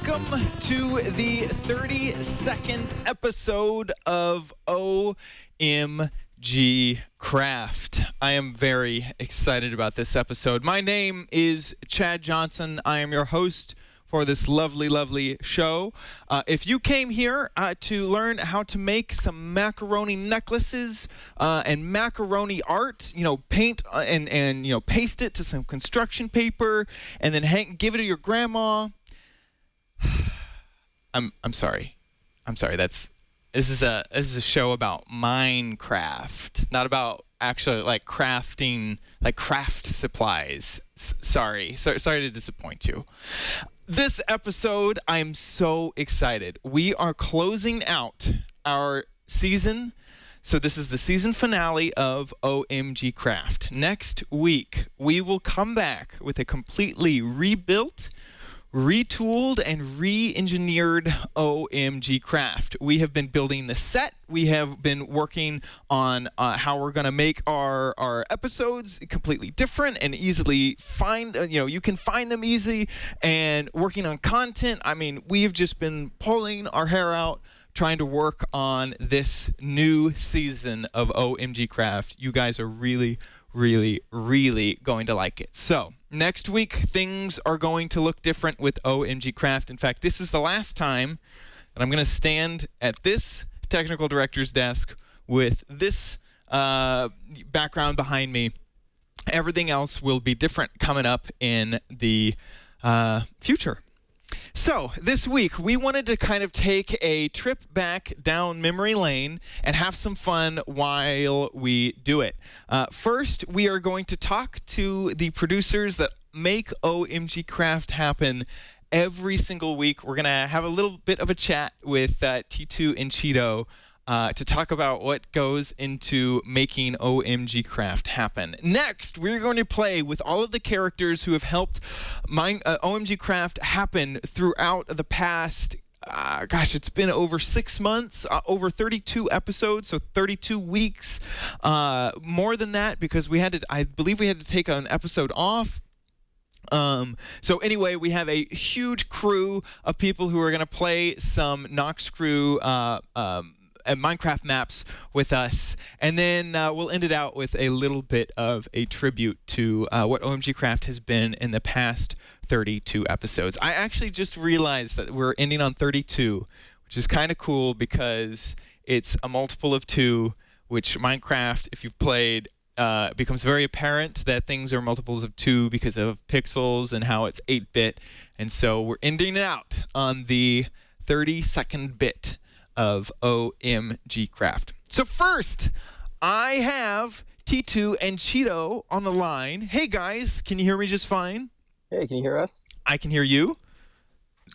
welcome to the 32nd episode of OMG Craft. I am very excited about this episode. My name is Chad Johnson. I am your host for this lovely, lovely show. If you came here to learn how to make some macaroni necklaces and macaroni art, paint and paste it to some construction paper and then give it to your grandma. I'm sorry. This is a show about Minecraft, not about actually like crafting, like craft supplies. Sorry to disappoint you. This episode, I'm so excited. We are closing out our season. So this is the season finale of OMG Craft. Next week, we will come back with a completely rebuilt, retooled, and re-engineered OMG Craft. We have been building the set. We have been working on how we're going to make our episodes completely different and easily find, you can find them easy, and working on content. I mean, we've just been pulling our hair out trying to work on this new season of OMG Craft. You guys are really, really, really going to like it. So next week, things are going to look different with OMG Craft. In fact, this is the last time that I'm going to stand at this technical director's desk with this background behind me. Everything else will be different coming up in the future. So this week, we wanted to kind of take a trip back down memory lane and have some fun while we do it. First, we are going to talk to the producers that make OMG Craft happen every single week. We're going to have a little bit of a chat with T2 and Cheeto to talk about what goes into making OMG Craft happen. Next, we're going to play with all of the characters who have helped OMG Craft happen throughout the past, it's been over 6 months, over 32 episodes, so 32 weeks. More than that, because I believe we had to take an episode off. So anyway, we have a huge crew of people who are going to play some Nox Crew Minecraft maps with us, and then we'll end it out with a little bit of a tribute to what OMG Craft has been in the past 32 episodes. I actually just realized that we're ending on 32, which is kind of cool because it's a multiple of 2, which Minecraft, if you've played, becomes very apparent that things are multiples of 2 because of pixels and how it's 8-bit, and so we're ending it out on the 32nd bit of OMG Craft. So first, I have T2 and Cheeto on the line. Hey guys, can you hear me just fine? Hey, can you hear us? I can hear you.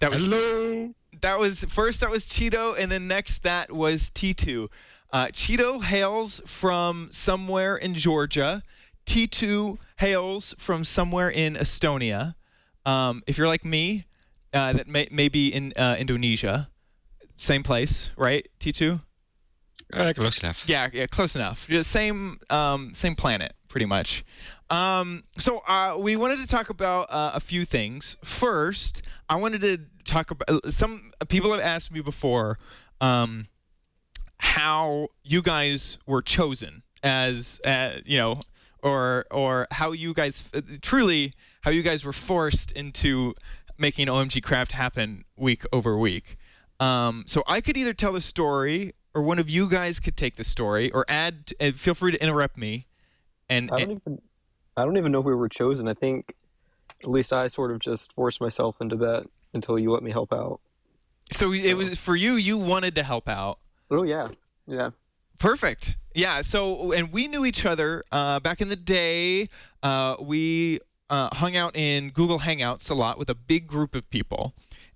Hello. That was Cheeto, and then next that was T2. Cheeto hails from somewhere in Georgia. T2 hails from somewhere in Estonia. If you're like me, that may be in Indonesia. Same place, right, T2? Close enough. Yeah, close enough. Just same planet, pretty much. So we wanted to talk about a few things. First, I wanted to talk about some people have asked me before how you guys were chosen as or how you guys were forced into making OMG Craft happen week over week. So I could either tell the story, or one of you guys could take the story, or add. Feel free to interrupt me. I don't even know if we were chosen. I think, at least I sort of just forced myself into that until you let me help out. So it was for you. You wanted to help out. Oh yeah. Perfect. Yeah. So and we knew each other back in the day. We hung out in Google Hangouts a lot with a big group of people.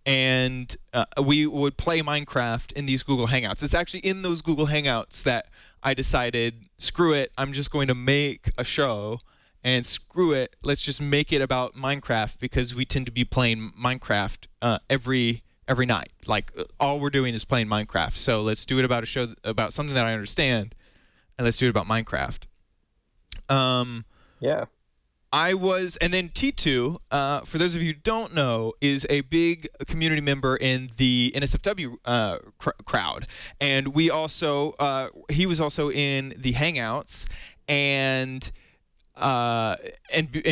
And we would play Minecraft in these Google Hangouts. It's actually in those Google Hangouts that I decided, screw it, I'm just going to make a show, and screw it, let's just make it about Minecraft, because we tend to be playing Minecraft every night. Like, all we're doing is playing Minecraft. So let's do it about a show about something that I understand, and let's do it about Minecraft. Yeah. and then T2, for those of you who don't know, is a big community member in the NSFW crowd, and we also he was also in the Hangouts, and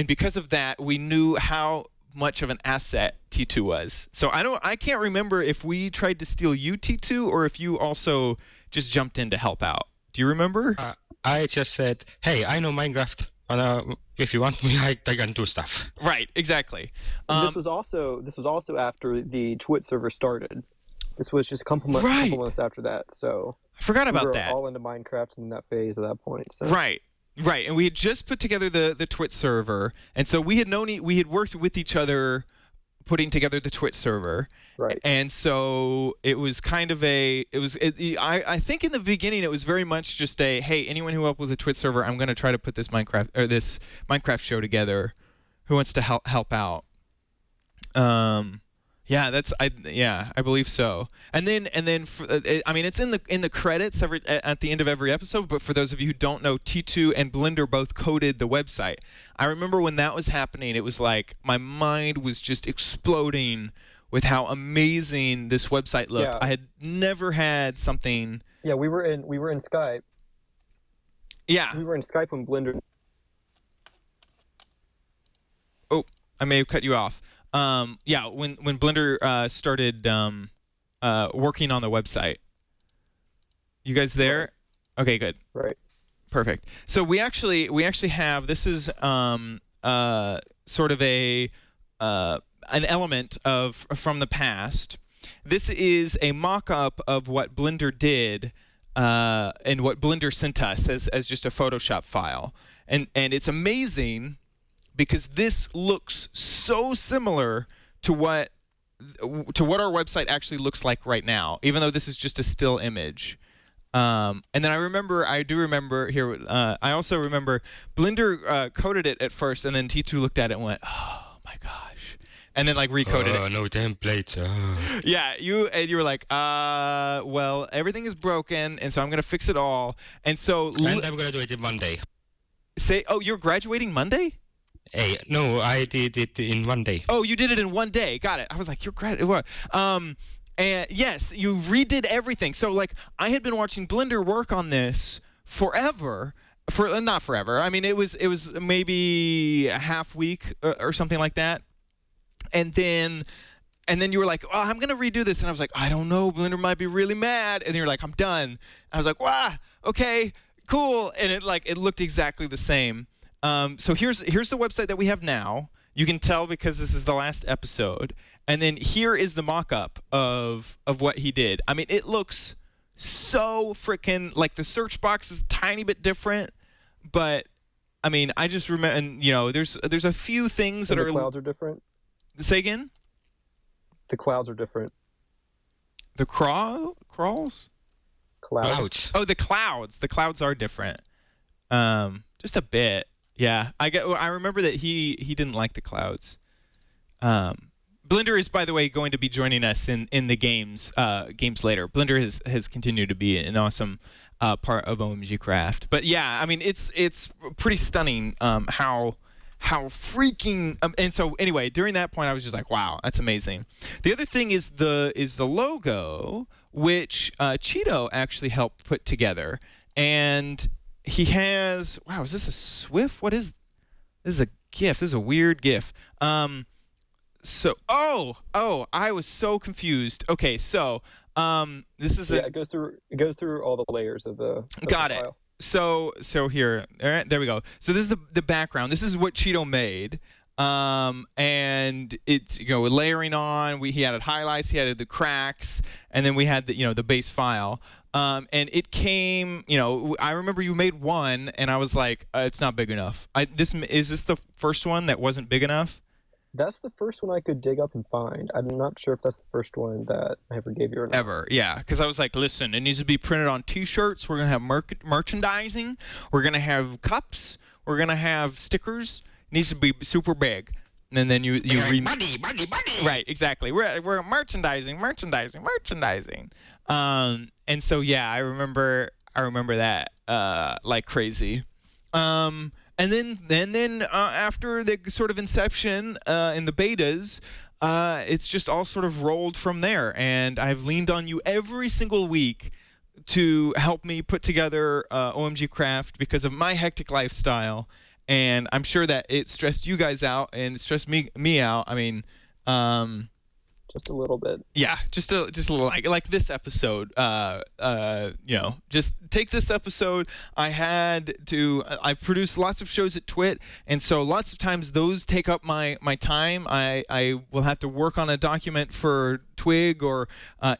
because of that, we knew how much of an asset T2 was. So I can't remember if we tried to steal you, T2, or if you also just jumped in to help out. Do you remember? I just said, hey, I know Minecraft. If you want me, I can do stuff. Right, exactly. This was also after the Twitch server started. This was just a couple months after that. So I forgot about that. We were all into Minecraft in that phase at that point. So. Right, and we had just put together the Twitch server, and so we had worked with each other, putting together the Twitch server. Right. And so it was kind of I think in the beginning it was very much just a, hey, anyone who helped with the Twitch server, I'm going to try to put this Minecraft show together. Who wants to help out? Yeah, I believe so. And then it's in the credits at the end of every episode, but for those of you who don't know, T2 and Blender both coded the website. I remember when that was happening, it was like my mind was just exploding with how amazing this website looked. Yeah. I had never had something. Yeah, we were in Skype. Yeah. We were in Skype when Blender. Oh, I may have cut you off. Yeah, when Blender started working on the website. You guys there? Right. Okay, good. Right. Perfect. So we actually have, this is sort of an element from the past. This is a mock-up of what Blender did and what Blender sent us as just a Photoshop file. And it's amazing because this looks so similar to what our website actually looks like right now, even though this is just a still image. And then I do remember here, I also remember Blender coded it at first, and then T2 looked at it and went, oh my gosh. And then recoded it. No templates. Yeah, you were like, well, everything is broken, and so I'm gonna fix it all. And so And I'm gonna do it in one day. You're graduating Monday? Hey, no, I did it in one day. Oh, you did it in one day. Got it. I was like, you're what? And yes, you redid everything. So I had been watching Blender work on this forever. Not forever. I mean, it was maybe a half week or something like that. And then you were like, oh, I'm going to redo this. And I was like, I don't know. Blender might be really mad. And you're like, I'm done. And I was like, wow, okay, cool. And it looked exactly the same. So here's the website that we have now. You can tell because this is the last episode. And then here is the mock-up of what he did. I mean, it looks so freaking, the search box is a tiny bit different. But, I mean, I just remember, and, there's a few things that the clouds are different. Say again? The clouds are different. The crawls? Clouds. Oh, the clouds. The clouds are different. Just a bit. Yeah. I remember that he didn't like the clouds. Blender is, by the way, going to be joining us in the games later. Blender has continued to be an awesome part of OMG Craft. But yeah, I mean, it's pretty stunning how freaking and so anyway, during that point I was just like, wow, that's amazing. The other thing is the logo, which Cheeto actually helped put together, and he has, wow, is this a Swift? What is this? Is a GIF. This is a weird GIF. So I was so confused. Okay, so this is it goes through all the layers of the got the it. file. So here, all right, there we go. So this is the background. This is what Cheeto made, and it's layering on. He added highlights, he added the cracks, and then we had the base file. And it came. I remember you made one, and I was like, it's not big enough. Is this the first one that wasn't big enough? That's the first one I could dig up and find. I'm not sure if that's the first one that I ever gave you or not. Ever, yeah. Because I was like, listen, it needs to be printed on T-shirts. We're going to have merchandising. We're going to have cups. We're going to have stickers. It needs to be super big. And then you money. Right, exactly. We're merchandising. And so, yeah, I remember that like crazy. then after the sort of inception in the betas, it's just all sort of rolled from there. And I've leaned on you every single week to help me put together OMG Craft because of my hectic lifestyle. And I'm sure that it stressed you guys out and it stressed me out. I mean, Just a little bit. yeah, just a little like this episode. Just take this episode. I produced lots of shows at Twit, and so lots of times those take up my time. I will have to work on a document for Twig or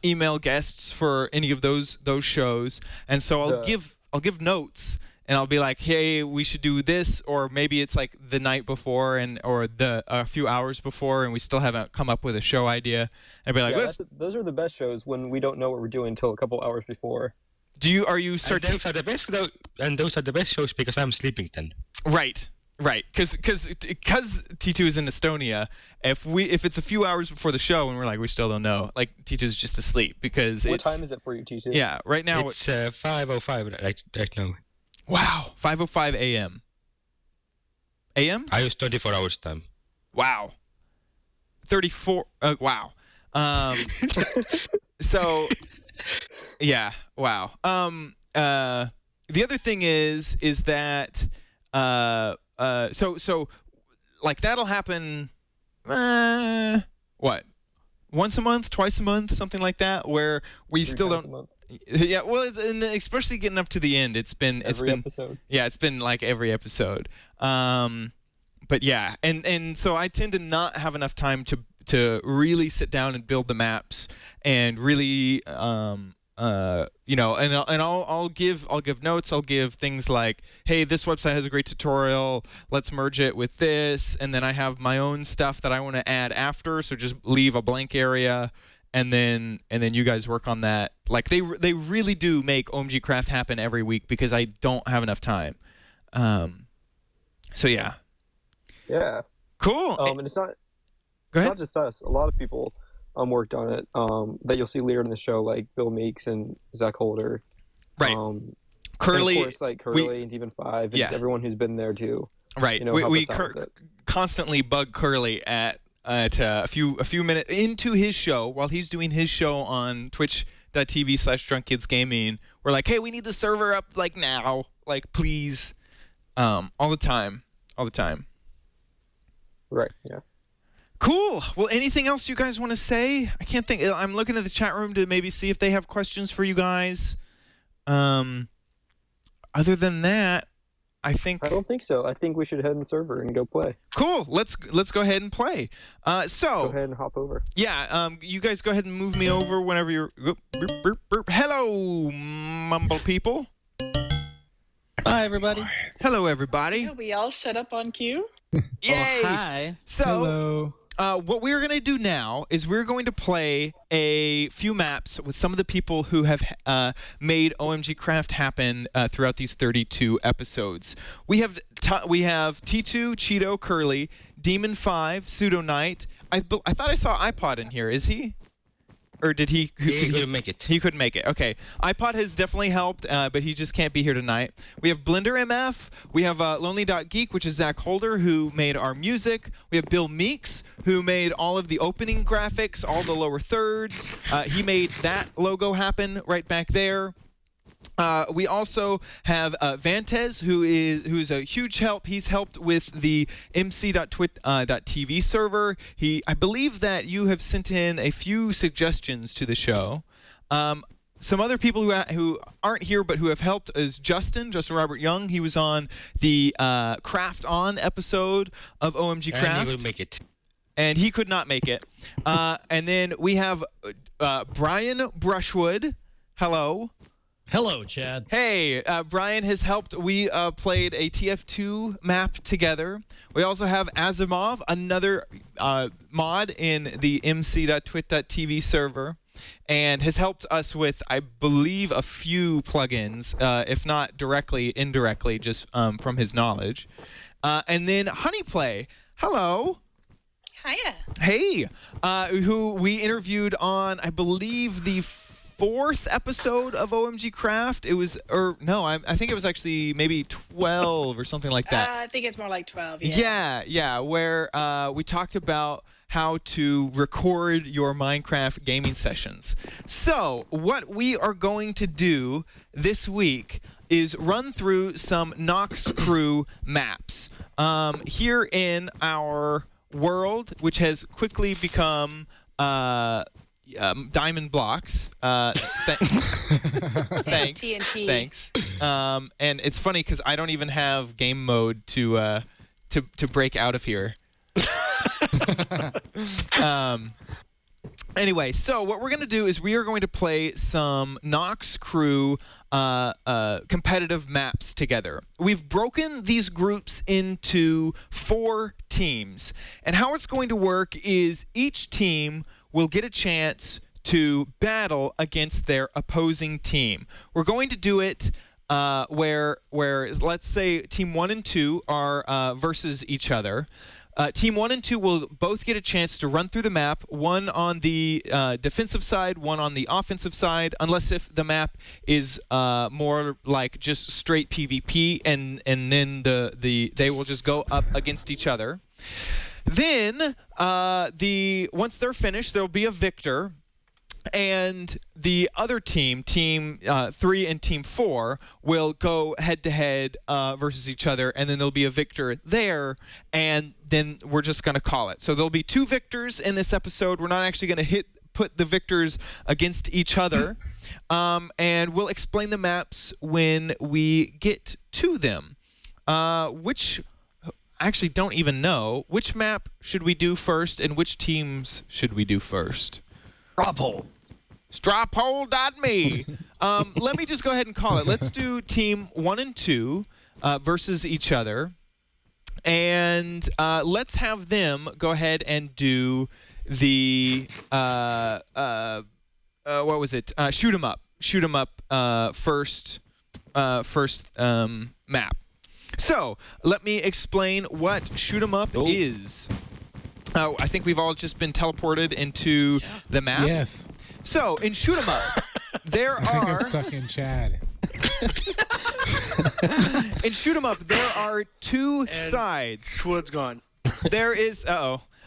email guests for any of those shows, and so I'll give notes. And I'll be like, hey, we should do this, or maybe it's like the night before or a few hours before, and we still haven't come up with a show idea. And I'll be like, those are the best shows when we don't know what we're doing until a couple hours before. Are you certain? And those are the best those are the best shows because I'm sleeping then. Right. Because T2 is in Estonia. If it's a few hours before the show and we're like we still don't know, like T2 is just asleep because What time is it for you, T2? Yeah, right now It's 5:05 right now. Wow, 5:05 a.m. A.m. I use 24 hours time. Wow. 34. Wow. So, yeah. Wow. The other thing is that so like that'll happen. What? Once a month, twice a month, something like that, where we still don't. Yeah, well, and especially getting up to the end, it's been episode. Yeah, it's been like every episode. But yeah, and so I tend to not have enough time to really sit down and build the maps and really and I'll give notes. I'll give things like, hey, this website has a great tutorial. Let's merge it with this, and then I have my own stuff that I want to add after. So just leave a blank area, and then you guys work on that. Like they really do make OMG Craft happen every week because I don't have enough time. So yeah. Yeah. Cool. And it's not. Go ahead. Not just us. A lot of people worked on it that you'll see later in the show, like Bill Meeks and Zach Holder. Right. Curly. And of course, like Curly and Even 5 and just everyone who's been there too. Right. We constantly bug Curly at a few minutes into his show while he's doing his show on twitch.tv/drunkkidsgaming. We're like, hey, we need the server up like now, like please, all the time. Right. Yeah. Cool. Well, anything else you guys want to say? I can't think. I'm looking at the chat room to maybe see if they have questions for you guys. Other than that, I don't think so. I think we should head in the server and go play. Cool. Let's go ahead and play. Go ahead and hop over. Yeah. You guys go ahead and move me over whenever you're. Hello, Mumble people. Hi, everybody. Hello, everybody. Are we all set up on cue? Yay! Oh, hi. So, hello. What we're going to do now is we're going to play a few maps with some of the people who have made OMG Craft happen throughout these 32 episodes. We have T2, Cheeto, Curly, Demon 5, Pseudo Knight. I thought I saw iPod in here. Is he? Or did he? He couldn't make it. He couldn't make it. Okay. iPod has definitely helped, but he just can't be here tonight. We have Blender MF. We have Lonely.Geek, which is Zach Holder, who made our music. We have Bill Meeks, who made all of the opening graphics, all the lower thirds. He made that logo happen right back there. We also have Vantez, who's a huge help. He's helped with the mc.twit.tv server. I believe that you have sent in a few suggestions to the show. Some other people who aren't here but who have helped is Justin Robert Young. He was on the Craft On episode of OMG Craft. And he will make it. And he could not make it. And then we have Brian Brushwood. Hello. Hello, Chad. Hey, Brian has helped. We played a TF2 map together. We also have Asimov, another mod in the mc.twit.tv server, and has helped us with, I believe, a few plugins, if not directly, indirectly, just from his knowledge. And then Honeyplay. Hello. Hiya. Hey, who we interviewed on, I believe, the 4th episode of OMG Craft. It was, I think it was actually maybe 12 or something like that. I think it's more like 12. Yeah. Yeah, where we talked about how to record your Minecraft gaming sessions. So, what we are going to do this week is run through some Nox Crew maps. Here in our world, which has quickly become diamond blocks. Thanks. TNT. Thanks. And it's funny because I don't even have game mode to break out of here. Anyway, so what we're going to do is we are going to play some Nox Crew competitive maps together. We've broken these groups into 4 teams. And how it's going to work is each team will get a chance to battle against their opposing team. We're going to do it where let's say Team 1 and 2 are versus each other. Team 1 and 2 will both get a chance to run through the map, one on the defensive side, one on the offensive side, unless if the map is more like just straight PvP, and then they will just go up against each other. Then once they're finished, there'll be a victor. And the other team, Team 3 and Team 4, will go head-to-head versus each other, and then there'll be a victor there, and then we're just going to call it. So there'll be 2 victors in this episode. We're not actually going to put the victors against each other, and we'll explain the maps when we get to them. Which I actually don't even know. Which map should we do first, and which teams should we do first? Strawpole.me. Let me just go ahead and call it. Let's do Team 1 and 2 versus each other. And let's have them go ahead and do the, what was it? Shoot 'em up. Shoot 'em up first map. So, let me explain what Shoot 'em up is. I think we've all just been teleported into the map. Yes. So, in Shoot 'em up, there I think are... I'm stuck in Chad. In Shoot 'em up, there are 2 sides. Twud's gone. There is...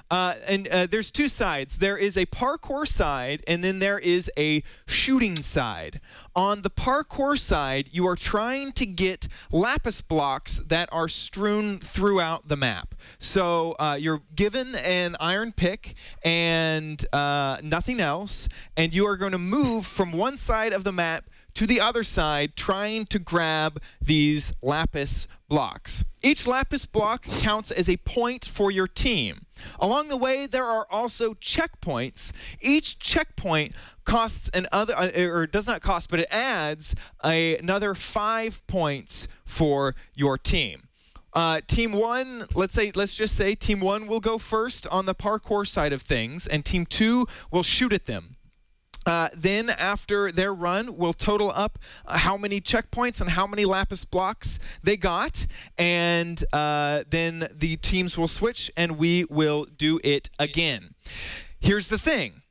there's 2 sides. There is a parkour side, and then there is a shooting side. On the parkour side, you are trying to get lapis blocks that are strewn throughout the map. So you're given an iron pick and nothing else, and you are going to move from one side of the map to the other side, trying to grab these lapis blocks. Each lapis block counts as a point for your team. Along the way, there are also checkpoints. Each checkpoint costs does not cost, but it adds another 5 points for your team. Team 1, let's just say Team 1 will go first on the parkour side of things, and Team 2 will shoot at them. Then after their run, we'll total up how many checkpoints and how many lapis blocks they got, and then the teams will switch and we will do it again. Here's the thing.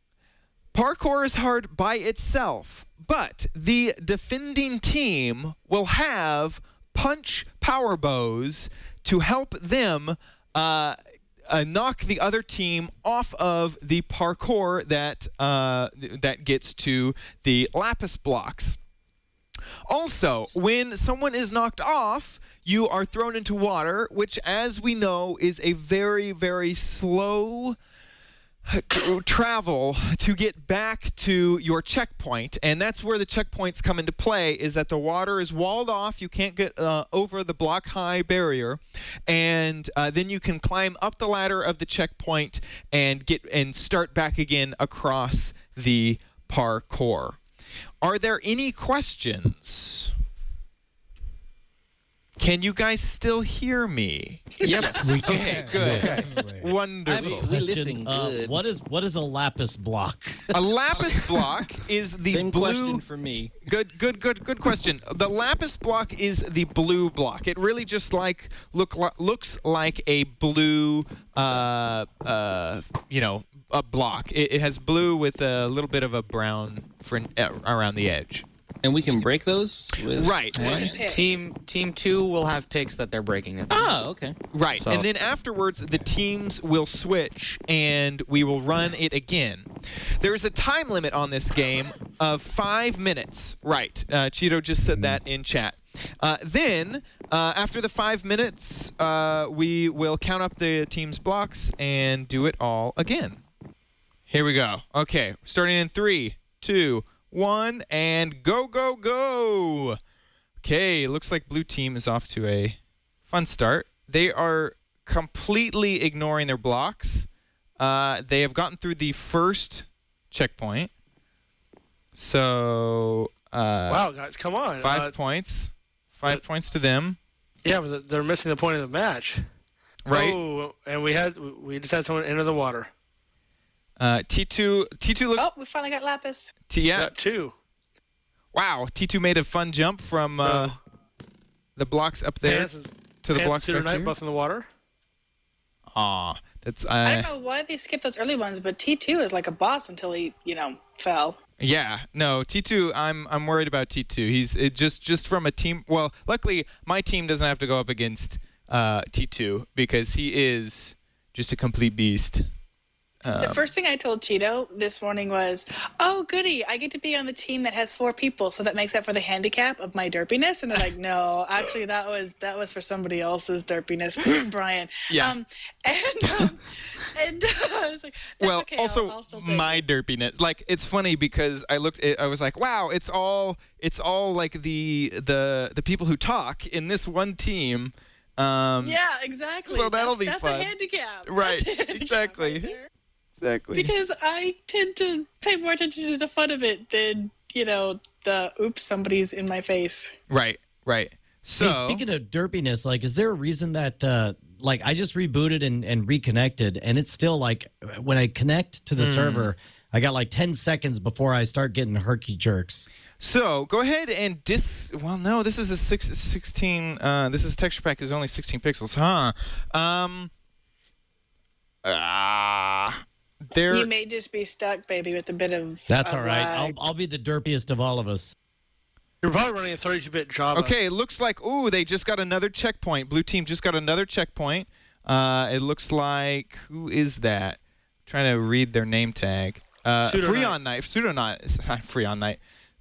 Parkour is hard by itself, but the defending team will have punch power bows to help them knock the other team off of the parkour that gets to the lapis blocks. Also, when someone is knocked off, you are thrown into water, which, as we know, is a very, very slow travel to get back to your checkpoint, and that's where the checkpoints come into play, is that the water is walled off. You can't get over the block high barrier, and then you can climb up the ladder of the checkpoint and start back again across the parkour. Are there any questions? Can you guys still hear me? Yep. We can. Okay, good. Definitely. Wonderful. We listen good. What is a lapis block? A lapis block is the Same blue. question for me. Good question. The lapis block is the blue block. It really just looks like a blue, a block. It has blue with a little bit of a brown around the edge. And we can break those with Right. Team 2 will have picks that they're breaking at the Oh, okay. Right. So- And then afterwards, the teams will switch and we will run it again. There's a time limit on this game of 5 minutes. Right. Cheeto just said that in chat. Then, after the 5 minutes, we will count up the team's blocks and do it all again. Here we go. Okay. Starting in 3, 2, 1, and go, go, go. Okay, looks like blue team is off to a fun start. They are completely ignoring their blocks. They have gotten through the first checkpoint. So, wow, guys, come on. 5 points. 5 points to them. Yeah, but they're missing the point of the match. Right. Oh, and we just had someone enter the water. T2 looks... Oh, we finally got Lapis. Yeah. Got 2. Wow, T2 made a fun jump from the blocks up there to the blocks back Knight here. both in the water. Aw, that's... I don't know why they skipped those early ones, but T2 is like a boss until he, fell. Yeah, no, T2. I'm worried about T2. He's just from a team. Well, luckily my team doesn't have to go up against T2 because he is just a complete beast. The first thing I told Cheeto this morning was, "Oh, goody! I get to be on the team that has 4 people, so that makes up for the handicap of my derpiness." And they're like, "No, actually, that was for somebody else's derpiness, Brian." Yeah. I was like, "That's Well, okay, also I'll still take my it." derpiness. Like it's funny because I was like, wow, it's all like the people who talk in this one team. Yeah, exactly. So that'll be that's fun. a handicap. Right, That's a handicap exactly. right there. Exactly. Because I tend to pay more attention to the fun of it than, the oops, somebody's in my face. Right. So Hey, speaking of derpiness, like, is there a reason that, I just rebooted and reconnected, and it's still like when I connect to the server, I got like 10 seconds before I start getting herky jerks. So go ahead and well, no, this is a 16. This is texture pack is only 16 pixels, huh? You may just be stuck, baby, with a bit of. That's a all right. lag. I'll be the derpiest of all of us. You're probably running a 32-bit Java. Okay, it looks like they just got another checkpoint. Blue team just got another checkpoint. It looks like who is that? trying to read their name tag. Freon Knight. Freon Knight.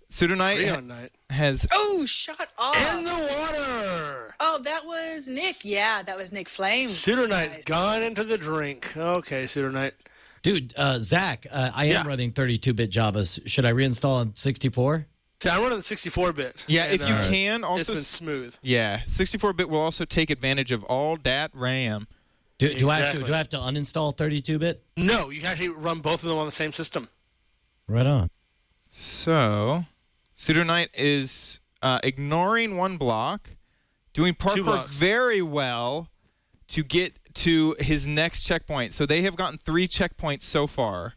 Freon Knight has. Oh, shut off! in the water. Oh, that was Nick. Yeah, that was Nick Flame. Pseudo Knight's gone into the drink. Okay, Pseudo Knight. Dude, Zach, I am running 32-bit Javas. Should I reinstall on 64? See, I'm running the 64-bit. Yeah, and, if you can, also it's been smooth. Yeah, 64-bit will also take advantage of all that RAM. Do I Exactly. have to uninstall 32-bit? No, you can actually run both of them on the same system. Right on. So, Pseudo Knight is ignoring one block, doing parkour blocks. very well to get to his next checkpoint. So they have gotten 3 checkpoints so far.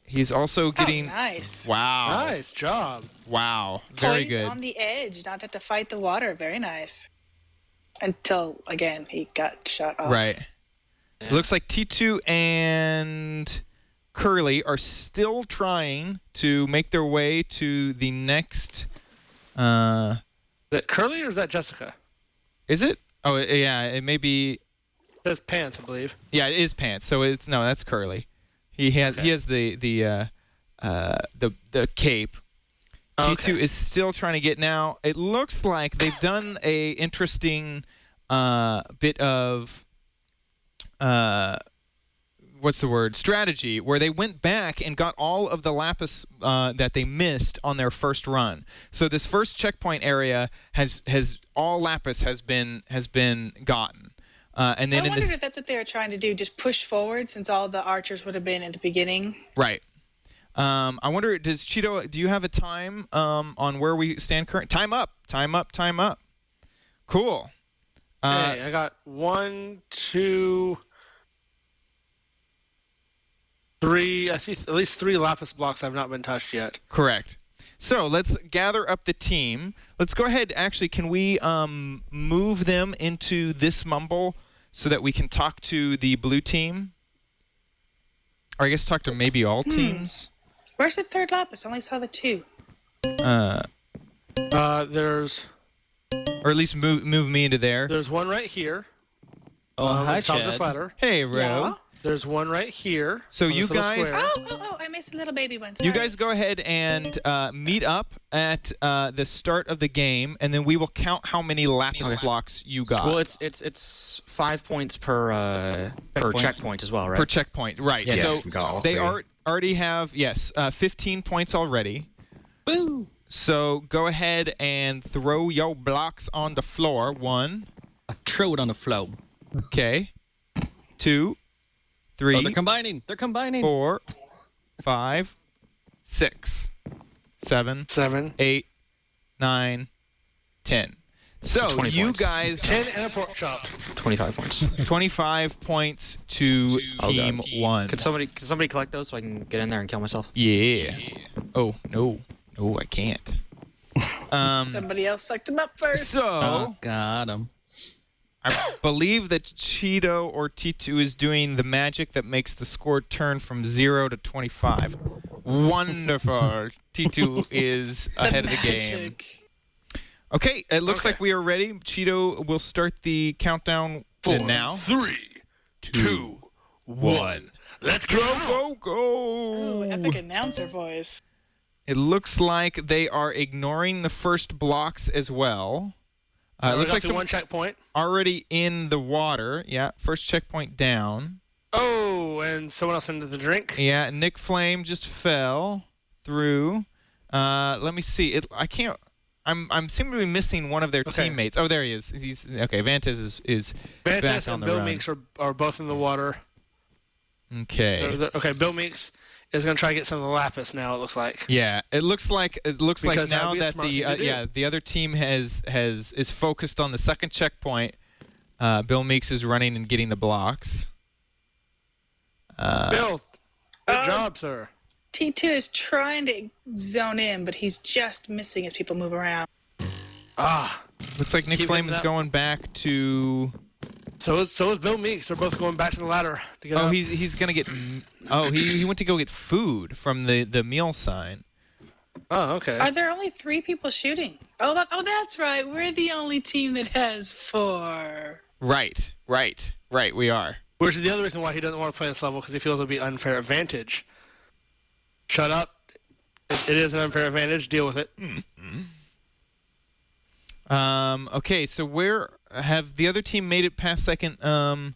He's also getting. Oh, nice. Wow. Nice job. Wow. Very Poised good. on the edge, not have to fight the water. Very nice. Until, again, he got shot off. Right. It looks like T2 and Curly are still trying to make their way to the next. Is that Curly or is that Jessica? Is it? Oh, yeah. It may be. That's Pants, I believe. Yeah, it is Pants. So it's that's Curly. He has the cape. Okay. T2 is still trying to get now. It looks like they've done a interesting bit of strategy where they went back and got all of the lapis that they missed on their first run. So this first checkpoint area has all lapis has been gotten. And then I wondered if that's what they were trying to do, just push forward since all the archers would have been at the beginning. Right. I wonder, does Cheeto, do you have a time on where we stand current? Time up. Cool. Hey, I got 1, 2, 3. I see at least 3 lapis blocks have not been touched yet. Correct. So let's gather up the team. Let's go ahead. Actually, can we move them into this mumble so that we can talk to the blue team? Or I guess talk to maybe all teams. Where's the third lapis? I only saw the 2. There's Or at least move me into there. there's one right here. Oh, hi, Let's top this Chad. ladder. Hey, Ro. Yeah. There's one right here. So on you this little guys- square. Oh, I missed a little baby one. You Sorry. guys go ahead and meet up at the start of the game, and then we will count how many lapis Okay. blocks you got Well, it's 5 points per checkpoint as well, right? per checkpoint. Right. Yeah, so got all they three. already have 15 points already. Woo. So go ahead and throw your blocks on the floor. 1, I throw it on the floor. okay, 2, Oh, 3, they're combining. They're combining. 4, 5, 6, 7, 7. 8, 9, 10. So 20 you points. guys 10 and a pork chop. 25 points. 25 points to team 1. Can somebody collect those so I can get in there and kill myself? Yeah. Oh, no, I can't. Somebody else sucked him up first. So Oh, got him. I believe that Cheeto or T2 is doing the magic that makes the score turn from 0 to 25. Wonderful. T2 is ahead of the game. Magic. Okay, it looks Okay. like we are ready. Cheeto will start the countdown now. 3, 2, 1. Let's go. Go, go! Oh, epic announcer voice. It looks like they are ignoring the first blocks as well. It looks like one someone's checkpoint. already in the water. Yeah, first checkpoint down. Oh, and someone else into the drink. Yeah, Nick Flame just fell through. Let me see. I can't. I'm seem to be missing one of their Okay. teammates. Oh, there he is. He's okay. Vantes is back Vantas on and the Bill run. Meeks are both in the water. Okay. Okay, Bill Meeks is going to try to get some of the lapis now, it looks like. Yeah, it looks like Because now that'd be a that smart the thing to do. the other team is focused on the second checkpoint. Bill Meeks is running and getting the blocks. Bill, good job, sir. T2 is trying to zone in, but he's just missing as people move around. Ah, Looks like Nick Keep Flame him is that- going back to. so is Bill Meeks. They're both going back to the ladder to get Oh, up. he's gonna get. Oh, he went to go get food from the meal sign. Oh, okay. Are there only 3 people shooting? Oh, that's right. We're the only team that has 4. Right. We are. Which is the other reason why he doesn't want to play this level, because he feels it'll be unfair advantage. Shut up. It is an unfair advantage. Deal with it. Okay, so where have the other team made it past second? No,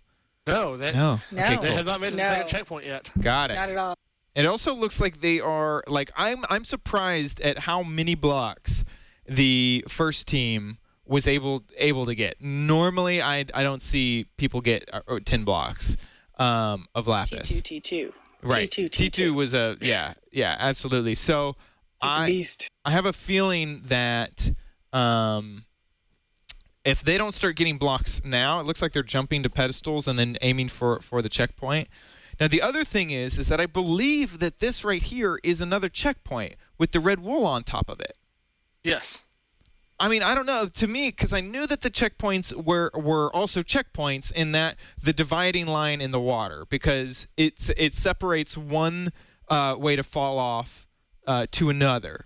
they, No. No. Okay, they cool. have not made it to the No. second checkpoint yet. Got it. Not at all. It also looks like they are like I'm surprised at how many blocks the first team was able to get. Normally, I don't see people get 10 blocks of lapis. T2. Right. T2 was yeah, absolutely. So It's a beast. I have a feeling that if they don't start getting blocks now, it looks like they're jumping to pedestals and then aiming for the checkpoint. Now, the other thing is that I believe that this right here is another checkpoint with the red wool on top of it. Yes. I mean, I don't know. To me, because I knew that the checkpoints were also checkpoints in that the dividing line in the water, because it separates one way to fall off to another.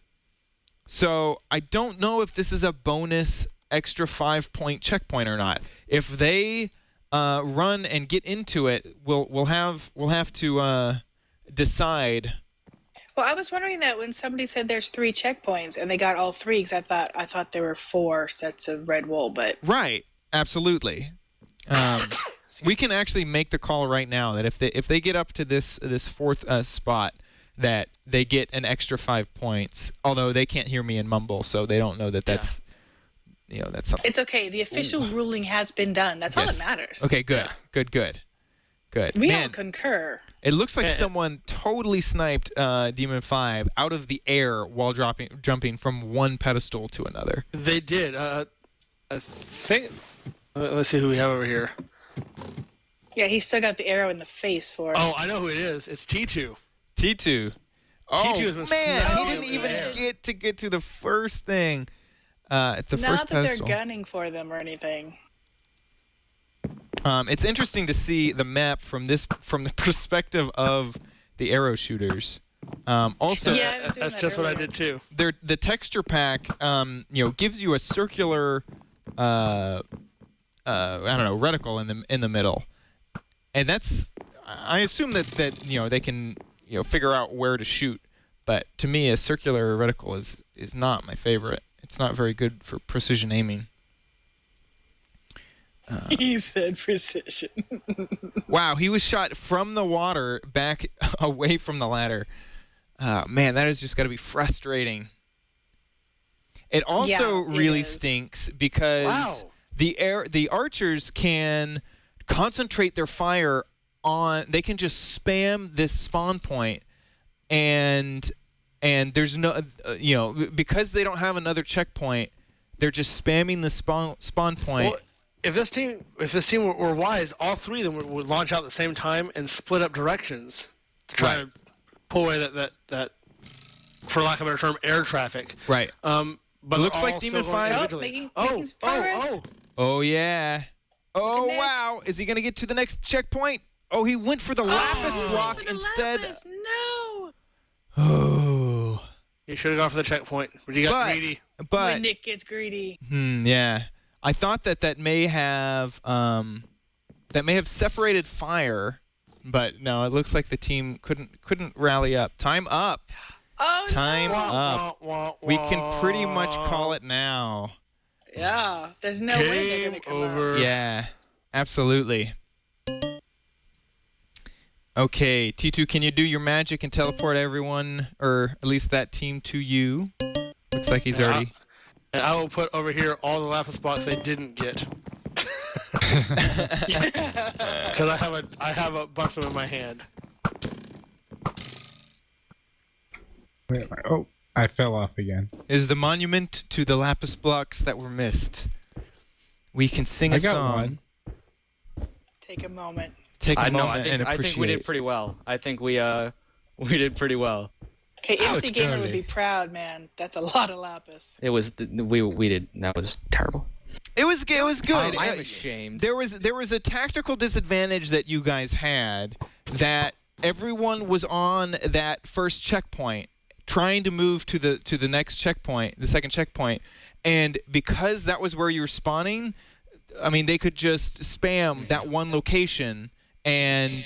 So I don't know if this is a bonus extra 5-point checkpoint or not. If they run and get into it, we'll have to decide. Well, I was wondering that when somebody said there's 3 checkpoints and they got all 3, because I thought there were 4 sets of red wool, but Right, absolutely. We can actually make the call right now that if they get up to this fourth spot, that they get an extra 5 points. Although they can't hear me and mumble, so they don't know that that's that's something. it's okay. The official ruling has been done. That's all Yes. that matters. Okay, good. We Man, all concur. it looks like someone totally sniped Demon 5 out of the air while jumping from one pedestal to another. They did. I think. Let's see who we have over here. Yeah, he still got the arrow in the face for it. Oh, I know who it is. It's T2. T2. Oh, T2 has been man, he sniping didn't over even there. get to the first thing. At the Not first that pedestal. they're gunning for them or anything. It's interesting to see the map from the perspective of the arrow shooters. Also, Yeah, I was doing That's that just what I earlier. did too. the texture pack, gives you a circular, I don't know, reticle in the middle, and that's, I assume that they can figure out where to shoot, but to me a circular reticle is not my favorite. It's not very good for precision aiming. He said precision. Wow, he was shot from the water back away from the ladder. Man, that has just got to be frustrating. It also Yeah, it really is. stinks because the archers can concentrate their fire on. They can just spam this spawn point, and there's no, because they don't have another checkpoint, they're just spamming the spawn point. Well, if this team were wise, all three of them would launch out at the same time and split up directions to try Right. to pull away that, for lack of a better term, air traffic. Right. But Looks they're like all Demon still going 5 individually. making oh, some progress. Oh yeah. Oh Nick. wow. Is he gonna get to the next checkpoint? Oh, he went for the lapis block For the instead. lapis, no. Oh. You should have gone for the checkpoint, but you got But greedy. When Nick gets greedy. Yeah. I thought that may have separated fire, but no, it looks like the team couldn't rally up. Time up. Oh, Time no. up. We can pretty much call it now. Yeah, there's no way they're Game gonna come over. out. Yeah. Absolutely. Okay, T2, can you do your magic and teleport everyone, or at least that team, to you? Looks like he's already. And I will put over here all the lapis blocks they didn't get. Because I have a bunch of them in my hand. Wait, oh, I fell off again. Is the monument to the lapis blocks that were missed. We can sing a I got song. one. Take a moment. Take a I know. moment and I appreciate. think we did pretty well. I think we did pretty well. Okay, MC Ouch, Gamer early. would be proud, man. That's a lot of lapis. It was we did. That was terrible. It was good. I'm ashamed. There was a tactical disadvantage that you guys had, that everyone was on that first checkpoint trying to move to the next checkpoint, the second checkpoint, and because that was where you were spawning, I mean, they could just spam that one location, and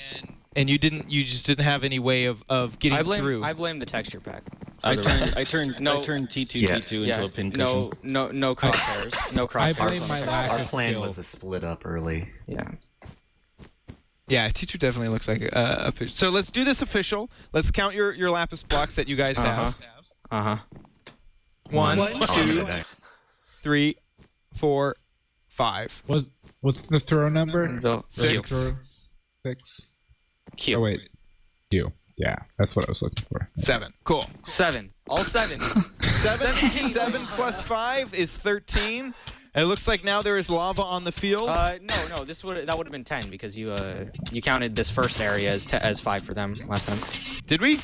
you just didn't have any way of getting through. I blame the texture pack. I turned No. T2 Yeah. T2 Yeah. into a pincushion. No crosshairs. No I crosshairs. blame my on the- lack Our of plan skill. was to split up early. Yeah. Yeah, teacher definitely looks like a fish. So let's do this official. Let's count your lapis blocks that you guys have. Uh huh. 1, One, 2, 3, 4, 5. What's the throw number? Six. Throw 6. Q. Oh wait, Q. Yeah, that's what I was looking for. 7. Cool. 7. All 7. 7 plus 5 is 13. It looks like now there is lava on the field. No. That would have been 10 because you counted this first area as 5 for them last time. Did we?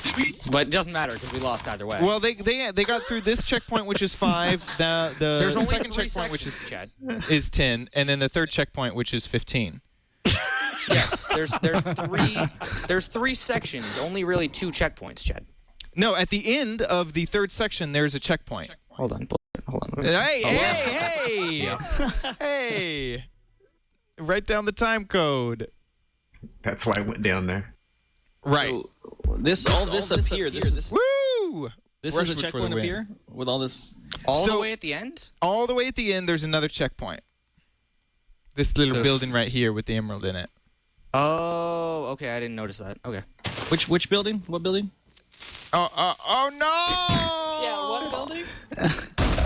But it doesn't matter because we lost either way. Well, they got through this checkpoint, which is 5. There's The only second 3 checkpoint, which sections, Chad. is 10, and then the third checkpoint, which is 15. Yes, there's 3 sections, only really 2 checkpoints, Chad. No, at the end of the third section, there's a checkpoint. Hold on. Hey! Hey! Write down the time code. That's why I went down there. Right. So, this up here. This is Woo! this is Rushford a for the checkpoint up win. here with all this. All So- the way at the end? All the way at the end, there's another checkpoint. This little Ugh. building right here with the emerald in it. Oh, okay. I didn't notice that. Okay. Which building? What building? Oh no! Yeah, what building?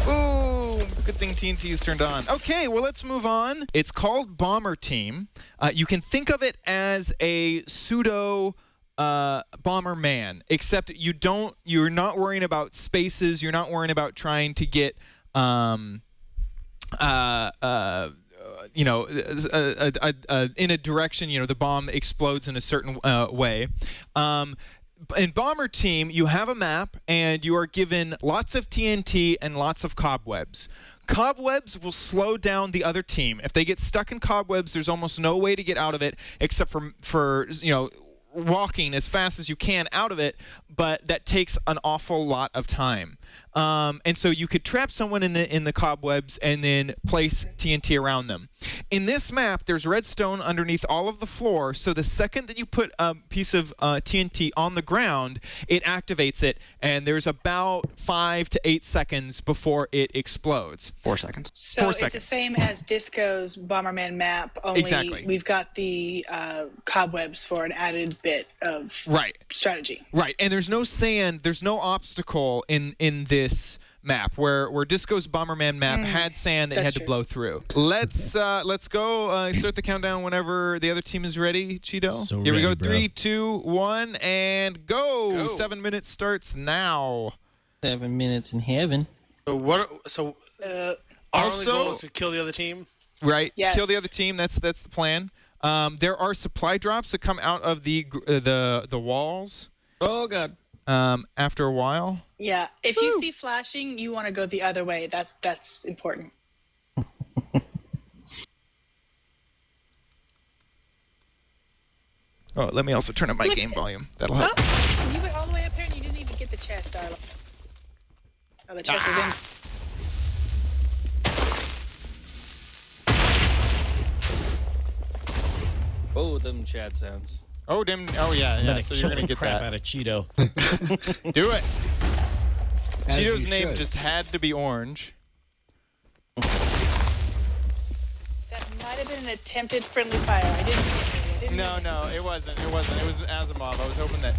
Ooh, good thing TNT is turned on. Okay, well, let's move on. It's called Bomber Team. You can think of it as a pseudo Bomber Man, except you're not worrying about spaces. You're not worrying about trying to get in a direction, the bomb explodes in a certain way. In Bomber Team, you have a map, and you are given lots of TNT and lots of cobwebs. Cobwebs will slow down the other team. If they get stuck in cobwebs, there's almost no way to get out of it except for walking as fast as you can out of it, but that takes an awful lot of time. And so you could trap someone in the cobwebs and then place TNT around them. In this map, there's redstone underneath all of the floor, so the second that you put a piece of TNT on the ground, it activates it, and there's about 5 to 8 seconds before it explodes. 4 seconds. So 4 it's seconds. the same as Disco's Bomberman map, only Exactly. we've got the cobwebs for an added bit of Right. strategy. Right, and there's no sand, there's no obstacle in this map where Disco's Bomberman map had sand that you had That's to true. blow through. Let's go. Start the countdown whenever the other team is ready. Cheeto. So Here we go. ready, bro. 3, 2, 1, and go. 7 minutes starts now. 7 minutes in heaven. So what? So our only goal Also, is to kill the other team. right, Yes. kill the other team. That's the plan. There are supply drops that come out of the walls. Oh god. After a while. Yeah, if you see flashing, you want to go the other way. That's important. Oh, let me also turn up my game volume. That'll help. Oh, you went all the way up here and you didn't even get the chest, darling. Oh, the chest is in. Oh, them Chad sounds. Oh, damn. Oh, yeah. I'm Yeah. gonna So kill you're gonna the get crap that. out of Cheeto. Do it. As Cheeto's you name should. just had to be orange. That might have been an attempted friendly fire. I didn't. No, it wasn't. It wasn't. It was Asimov. I was hoping that.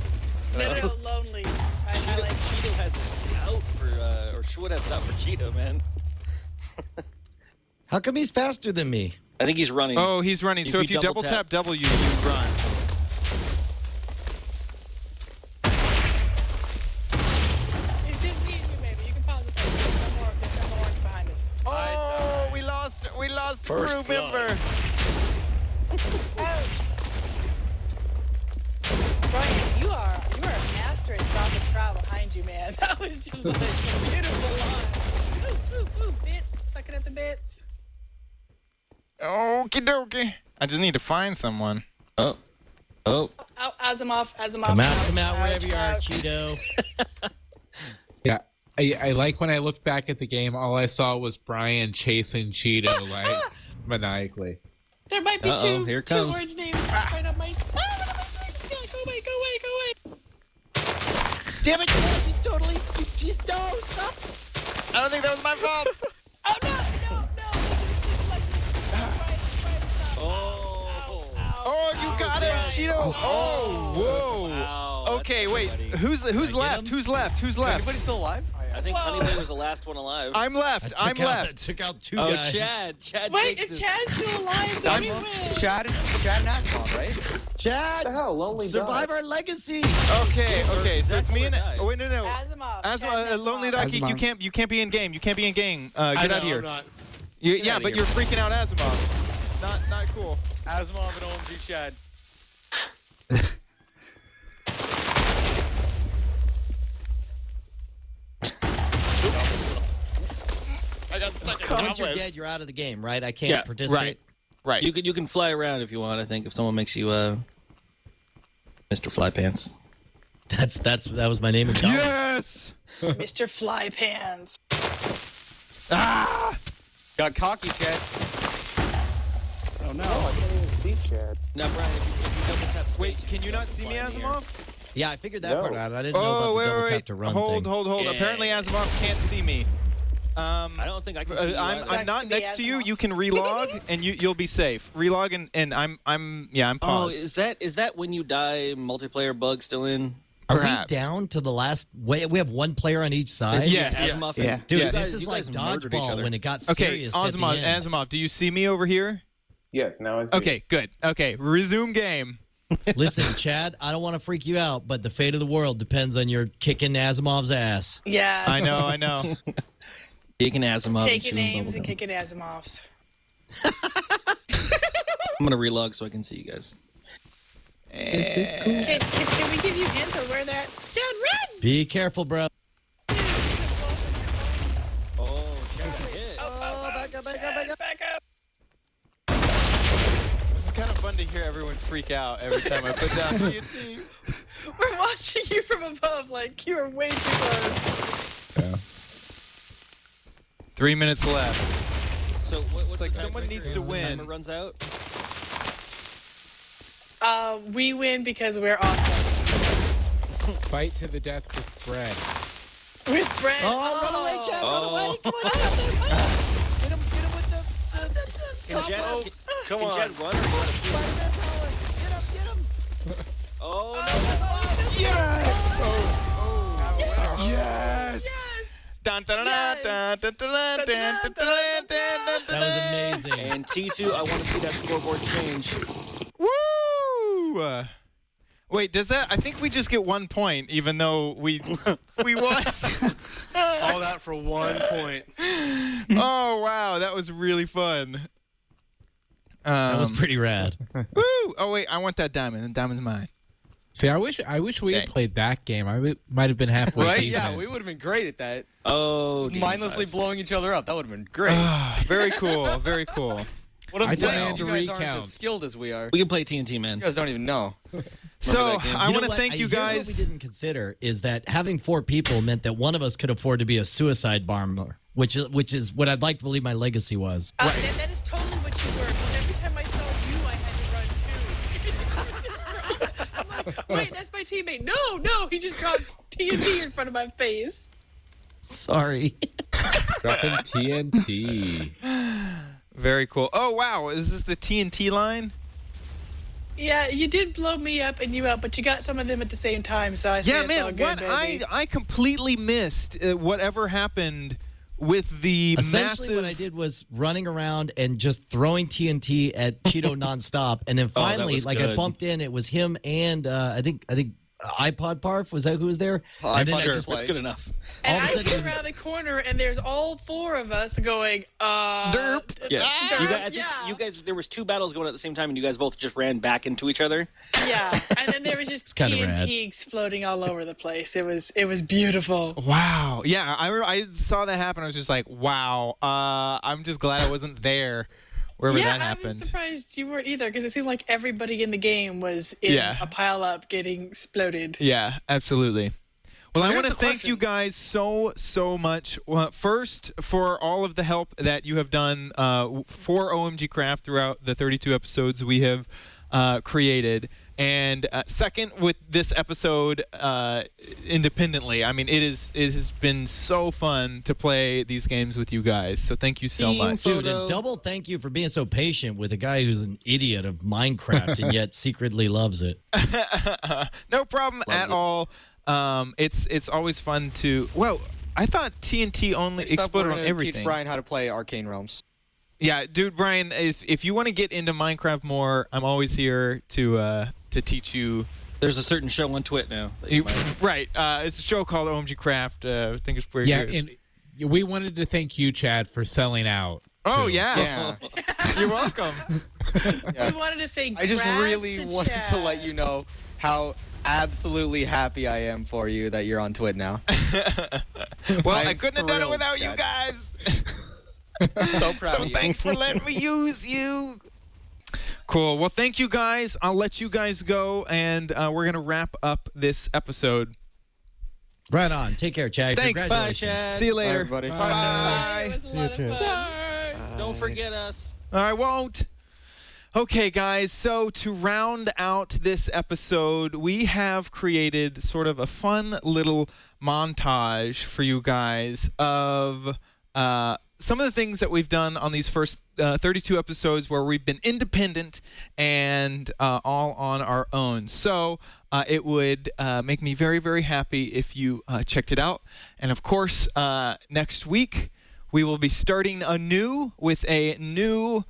No, lonely. I like. Cheeto has it out for, or should have it out for Cheeto, man. How come he's faster than me? I think he's running. Oh, he's running. So if you double tap W, you run. It's just me and you, baby. You can pause this. There's no more orange behind us. Oh, we lost crew member. Brian, you are a master at dropping trow behind you, man. That was just like a beautiful line. Ooh, bits. Sucking at the bits. Okie dokie. I just need to find someone. Oh. Asimov. Come out wherever you are, ouch. Cheeto. Yeah, I like when I looked back at the game, all I saw was Brian chasing Cheeto like maniacally. There might be Uh-oh, two here it two comes. orange names right up my. Go away. Damn it! You totally. No, stop! I don't think that was my fault. Oh no! Oh. Oh, you got him, Cheeto. Oh, whoa. Wow, Okay, that's wait. everybody. Who's left? him? Who's left? Who's left? Anybody still alive? I think Honeyboy was the last one alive. I'm left. I I'm left. took out two oh, guys. Chad. Chad Wait, takes if this. Chad's still alive, then we win. Chad and Asimov, right? Chad, the hell? Lonely survive our legacy. Okay. So it's me and. Exactly Oh, wait, no. Asimov. Lonely Chad Ducky, Asimov. you can't be in game. You can't be in game. Get I out know, of here. I'm not. Yeah, outta but here. you're freaking out Asimov. Not cool. Asimov and OMG Chad. I got stuck in Once you're cobwebs. dead, you're out of the game, right? I can't Yeah, participate. Right. You can fly around if you want. I think if someone makes you Mr. Flypants. That was my name in college. Yes. Mr. Flypants. Ah! Got cocky, Chad. Oh no! I can't even see Chad. Now, Brian, if you double tap space, Wait, you can you not see fly me, in the air. Asimov? Yeah, I figured that No. part out. I didn't know about Oh, the wait, double wait, tap to run hold, thing. hold. Yeah. Apparently Asimov can't see me. I don't think I can. See you I'm either. Sucks not to be next to you. Asimov. You can relog and you'll be safe. Relog and I'm Oh, paused. is that when you die? Multiplayer bug still in? Are Perhaps. we down to the last? We have one player on each side. Yes. Asimov Yeah. and- Dude, Yes. this You is guys like murdered each dodgeball other. when it got Okay, serious. at the Asimov, end. Asimov, do you see me over here? Yes, now I see. Okay, good. Okay, resume game. Listen, Chad, I don't want to freak you out, but the fate of the world depends on your kicking Asimov's ass. Yeah. I know. Taking Asimov. and Taking chewing names bubblegum. and kicking Asimovs. I'm gonna relog so I can see you guys. Can we give you hints of where that? Chad, run! Be careful, bro. Oh, Chad got hit. Back up. This is kind of fun fun to hear everyone freak out every time I put down TNT. We're watching you from above, like you were way too close. Yeah. 3 minutes left. So what's like the someone tiebreaker needs if to the win. timer runs out. We win because we're awesome. Fight to the death with bread. With Brent. Oh, run away, Chad! Run away! Come on, Get him with the Can Jed, Come can on. Jed run or go on a team? Spider-Man powers! Get him! Oh Yes! Dun, dun, dun, dun, dun, dun, dun, dun, dun, dun, dun, dun, That was amazing. And T2, I want to see that scoreboard change. Woo! Wait, does that? I think we just get 1 point, even though we won. All that for 1 point. Oh wow, that was really fun. That was pretty rad. Woo! Oh wait, I want that diamond. The diamond's mine. See, I wish we had Thanks. played that game. Might have been halfway Right? decent. Yeah, we would have been great at that. Oh, Mindlessly blowing each other up. That would have been great. Very cool. Very cool. What I'm I saying demand is you a guys aren't recount. as skilled as we are. We can play TNT, man. You guys don't even know. So that game? I You want know to what? thank you Here's what guys. we didn't consider is that having 4 people meant that one of us could afford to be a suicide bomber, which is what I'd like to believe my legacy was. That is totally what you were. Because every time I saw you, I had to run too. I'm like, wait, that's my teammate. No, he just dropped TNT in front of my face. Sorry. Dropping TNT. Very cool. Oh wow, is this the TNT line? Yeah, you did blow me up and you up, but you got some of them at the same time, so I say Yeah, it's man. all good, What baby. I completely missed whatever happened with the Essentially, massive. what I did was running around and just throwing TNT at Cheeto nonstop, and then that finally, was I good. bumped in. It was him and I think iPod Parf, was that who was there? And then I iPod just- Play. That's good enough. And all of a I sudden came it was- around the corner, and there's all 4 of us going, Derp. Yeah. derp, You guys, I think yeah. you guys, there was 2 battles going at the same time, and you guys both just ran back into each other. Yeah, and then there was just kinda TNT rad. exploding all over the place. It was beautiful. Wow. Yeah, I saw that happen. I was just like, wow. I'm just glad I wasn't there wherever Yeah, that I was happened. surprised you weren't either because it seemed like everybody in the game was in Yeah. a pile up getting exploded. Yeah, absolutely. Well, I here's want to the thank you question. guys so much. Well, first, for all of the help that you have done for OMG Craft throughout the 32 episodes we have created. And second, with this episode independently. I mean, it has been so fun to play these games with you guys. So thank you so Team much. photo. Dude, a double thank you for being so patient with a guy who's an idiot of Minecraft and yet secretly loves it. No problem Loves at it. all. It's always fun to. Well, I thought TNT only Next up, exploded we're on gonna everything. teach Brian how to play Arcane Realms. Yeah, dude, Brian, if you want to get into Minecraft more, I'm always here to teach you. There's a certain show on Twit now. that you might- Right, it's a show called OMG Craft. I think it's pretty Yeah, good. and we wanted to thank you, Chad, for selling out. Oh too. yeah, Yeah. you're welcome. Yeah. We wanted to say I just congrats really to wanted to let Chad. you know how absolutely happy I am for you that you're on Twit now. Well, I'm I couldn't have done it thrilled, without you Chad. guys. So proud So of you. thanks for letting me use you. Cool. Well, thank you guys. I'll let you guys go, and we're gonna wrap up this episode. Right on. Take care, Chad. Thanks. Bye, Congratulations. Chad. See you later. everybody. It Bye. was a See you, lot of Chad. fun. Don't forget us. I won't. Okay, guys, so to round out this episode, we have created sort of a fun little montage for you guys of some of the things that we've done on these first 32 episodes where we've been independent and all on our own. So it would make me very, very happy if you checked it out. And of course, next week, we will be starting anew with a new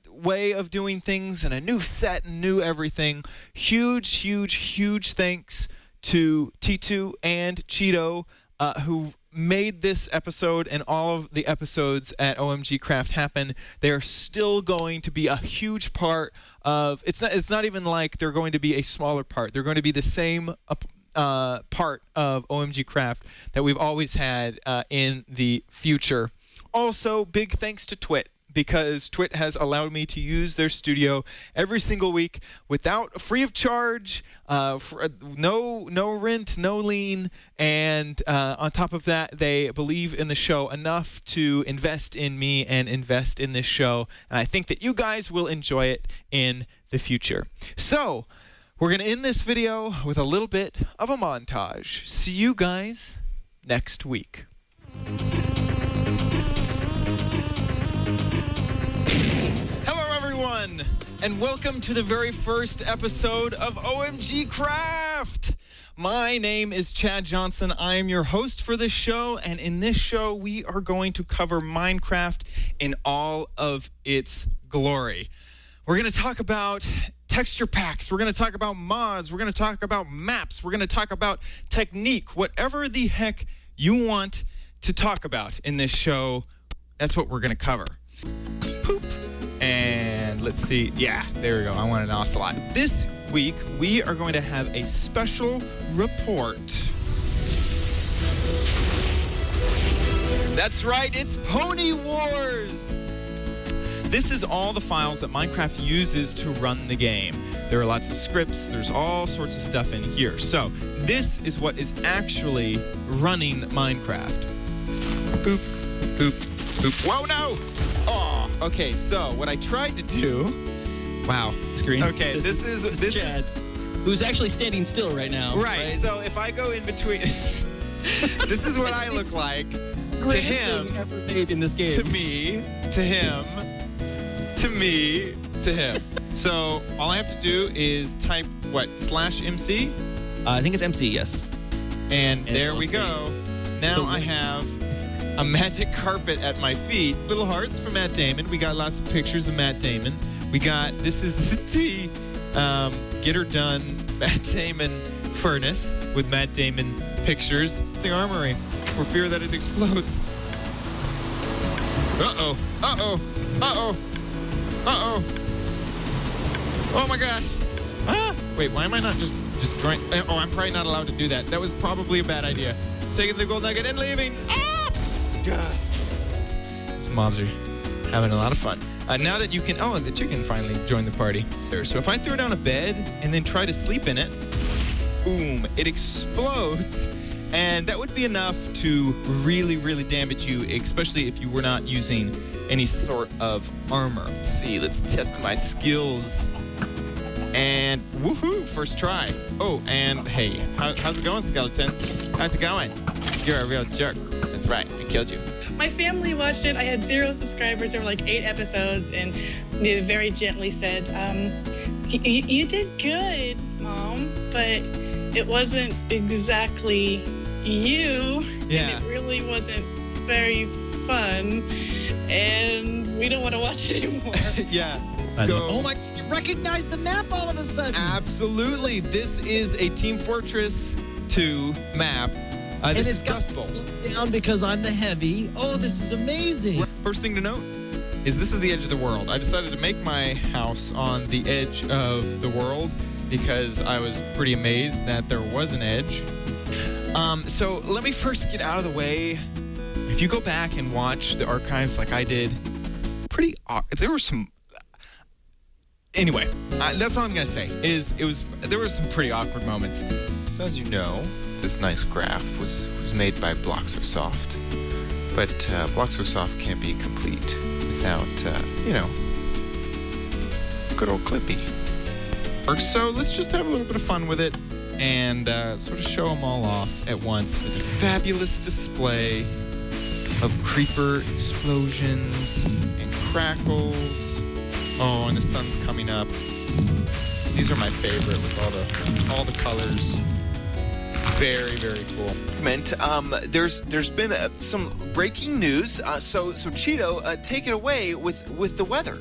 way of doing things and a new set and new everything. Huge thanks to T2 and Cheeto who made this episode and all of the episodes at OMG Craft happen. They are still going to be a huge part of it's not even like they're going to be a smaller part. They're going to be the same part of OMG Craft that we've always had in the future. Also, big thanks to Twit. because Twit has allowed me to use their studio every single week free of charge, no rent, no lien, and on top of that, they believe in the show enough to invest in me and invest in this show, and I think that you guys will enjoy it in the future. So, we're going to end this video with a little bit of a montage. See you guys next week. Hello, everyone, and welcome to the very first episode of OMG Craft. My name is Chad Johnson. I am your host for this show, and in this show, we are going to cover Minecraft in all of its glory. We're going to talk about texture packs. We're going to talk about mods. We're going to talk about maps. We're going to talk about technique. Whatever the heck you want to talk about in this show, that's what we're going to cover. Poop. And let's see. Yeah, there we go. I want an ocelot. This week, we are going to have a special report. That's right. It's Pony Wars. This is all the files that Minecraft uses to run the game. There are lots of scripts. There's all sorts of stuff in here. So this is what is actually running Minecraft. Boop, boop, boop. Whoa, no! Oh, okay. So what I tried to do. Wow. Screen. Okay, this is Chad, who's actually standing still right now. Right. So if I go in between, this is what I look like to him, ever made in this game. to me, to him. To me, to him. So all I have to do is type what, /MC? I think it's MC, yes. And there we go. Now So I have a magic carpet at my feet. Little hearts for Matt Damon. We got lots of pictures of Matt Damon. We got, this is the Get Her Done Matt Damon furnace with Matt Damon pictures. The armory for fear that it explodes. Uh-oh, uh-oh, uh-oh. Uh-oh. Oh my gosh. Ah! Wait, why am I not just drawing? Oh, I'm probably not allowed to do that. That was probably a bad idea. Taking the gold nugget and leaving. Ah! God. These mobs are having a lot of fun. Now that you can, oh, the chicken finally joined the party. So if I throw down a bed and then try to sleep in it, boom, it explodes. And that would be enough to really, really damage you, especially if you were not using any sort of armor. Let's see, let's test my skills. And woohoo, first try. Oh, and hey, how's it going, Skeleton? How's it going? You're a real jerk. That's right, I killed you. My family watched it. I had 0 subscribers. There were like 8 episodes, and they very gently said, you did good, Mom, but it wasn't exactly you. Yeah. And it really wasn't very fun, and we don't want to watch it anymore. Yeah. Oh my, you recognize the map all of a sudden. Absolutely. This is a Team Fortress 2 map. And This it's is got Dust Bowl. down because I'm the heavy. Oh, this is amazing. First thing to note is this is the edge of the world. I decided to make my house on the edge of the world because I was pretty amazed that there was an edge. So let me first get out of the way. If you go back and watch the archives like I did, there were some. Anyway, that's all I'm gonna say. There were some pretty awkward moments. So as you know, this nice graph was made by Bloxersoft, but Bloxersoft can't be complete without good old Clippy. So let's just have a little bit of fun with it and sort of show them all off at once with a fabulous display of creeper explosions and crackles. Oh, and the sun's coming up. These are my favorite with all the colors. Very, very cool. There's been some breaking news. So Cheeto, take it away with the weather.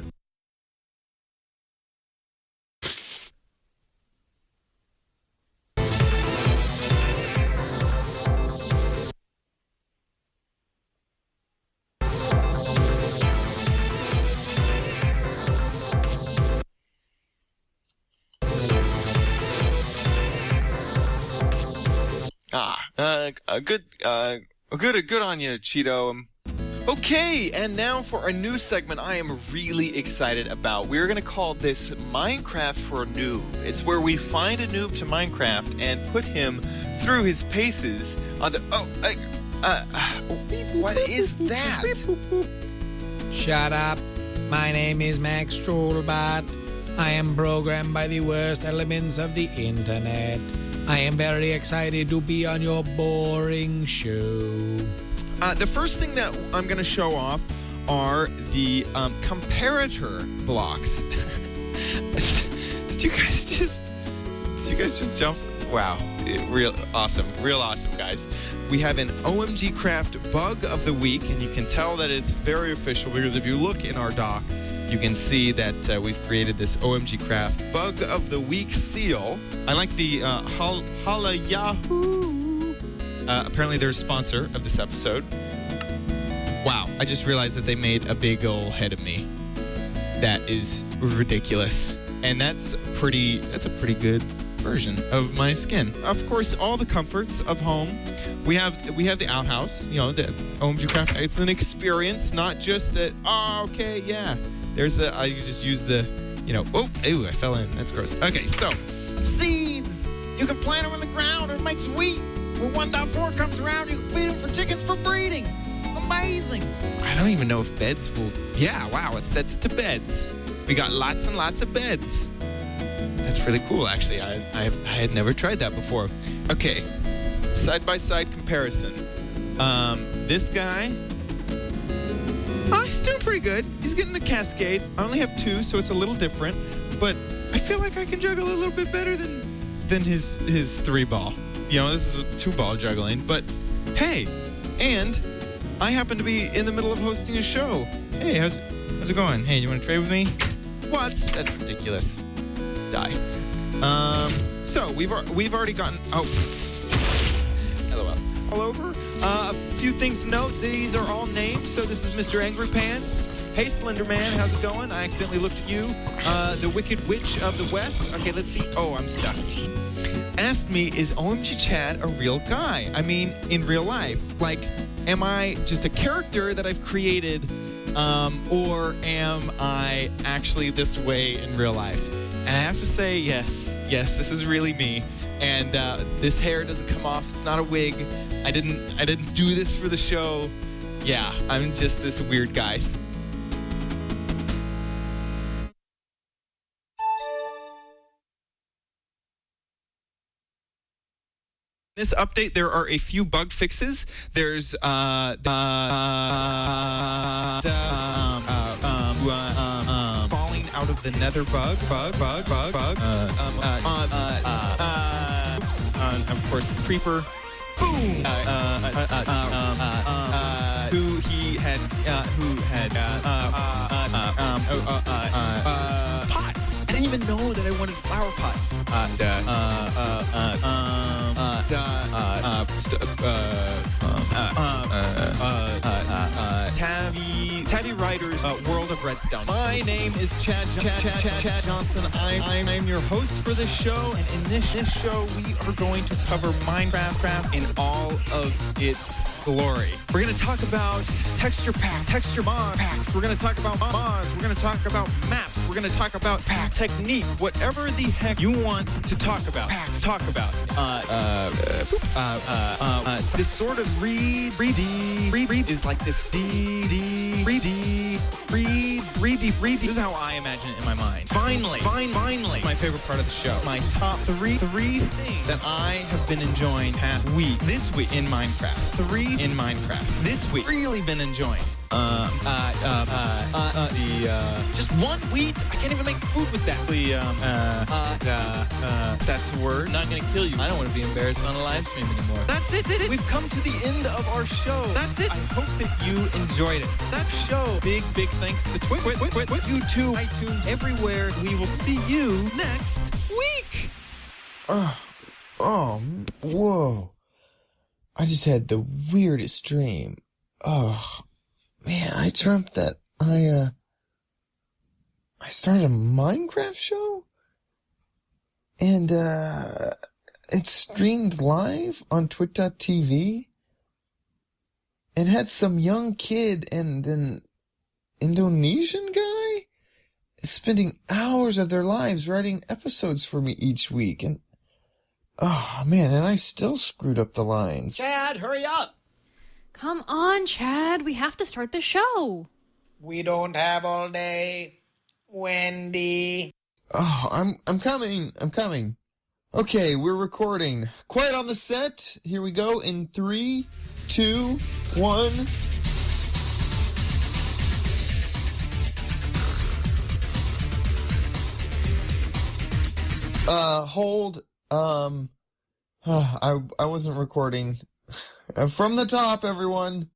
Good on you, Cheeto. Okay, and now for a new segment I am really excited about. We're going to call this Minecraft for a Noob. It's where we find a noob to Minecraft and put him through his paces on the... what is that? Shut up. My name is Max Trollbot. I am programmed by the worst elements of the internet. I am very excited to be on your boring show. The first thing that I'm going to show off are the comparator blocks. Did you guys just jump? Wow, real awesome, guys. We have an OMG Craft bug of the week, and you can tell that it's very official because if you look in our doc, you can see that we've created this OMG Craft bug of the week seal. I like the Holla Yahoo. Apparently they're a sponsor of this episode. Wow, I just realized that they made a big old head of me. That is ridiculous. And that's a pretty good version of my skin. Of course, all the comforts of home. We have the outhouse, the OMG Craft. It's an experience, not just that, okay, yeah. I just use the, I fell in. That's gross. Okay, so, seeds! You can plant them in the ground, it makes wheat. When 1.4 comes around, you can feed them for chickens for breeding. Amazing. I don't even know if beds will... Yeah, wow, it sets it to beds. We got lots and lots of beds. That's really cool, actually. I had never tried that before. Okay, side-by-side comparison. This guy... he's doing pretty good. He's getting the Cascade. I only have 2, so it's a little different. But I feel like I can juggle a little bit better than his 3-ball. This is a 2-ball juggling, but hey, and I happen to be in the middle of hosting a show. Hey, how's it going? Hey, you want to trade with me? What? That's ridiculous. Die. So we've already gotten. Oh, LOL. All over. A few things to note. These are all names. So this is Mr. Angry Pants. Hey, Slender Man, how's it going? I accidentally looked at you. The Wicked Witch of the West. Okay, let's see. Oh, I'm stuck. Asked me, is OMG Chad a real guy? I mean, in real life. Like, am I just a character that I've created, or am I actually this way in real life? And I have to say, yes, this is really me. And this hair doesn't come off. It's not a wig. I didn't do this for the show. Yeah, I'm just this weird guy. This update, there are a few bug fixes. There's falling out of the nether bug. Of course, creeper. Boom. Pots. I didn't even know that I wanted flower pots. Tabby Writers, World of Redstone. My name is Chad Johnson. I'm your host for this show, and in this show, we are going to cover Minecraft in all of its glory. We're going to talk about texture mod packs. We're going to talk about mods. We're going to talk about maps. We're going to talk about pack technique. Whatever the heck you want to talk about. Packs, talk about. This sort of read is like this read. This is how I imagine it in my mind. Finally, my favorite part of the show. My top three things that I have been enjoying this week in Minecraft. 3 in Minecraft. This week, really been enjoying. Just one wheat. I can't even make food with that. That's a word. Not gonna kill you. I don't want to be embarrassed on a live stream anymore. That's it. We've come to the end of our show. That's it. I hope that you enjoyed it. That show. Big thanks to Twitch, YouTube, iTunes, everywhere. We will see you next week. Whoa. I just had the weirdest dream. Oh, man, I dreamt that I started a Minecraft show? And, it's streamed live on twitch.tv? and had some young kid and an Indonesian guy spending hours of their lives writing episodes for me each week. And, oh, man, and I still screwed up the lines. Chad, hurry up! Come on, Chad. We have to start the show. We don't have all day. Wendy. Oh, I'm coming. I'm coming. Okay, we're recording. Quiet on the set. Here we go in 3, 2, 1. Hold. I wasn't recording. From the top, everyone.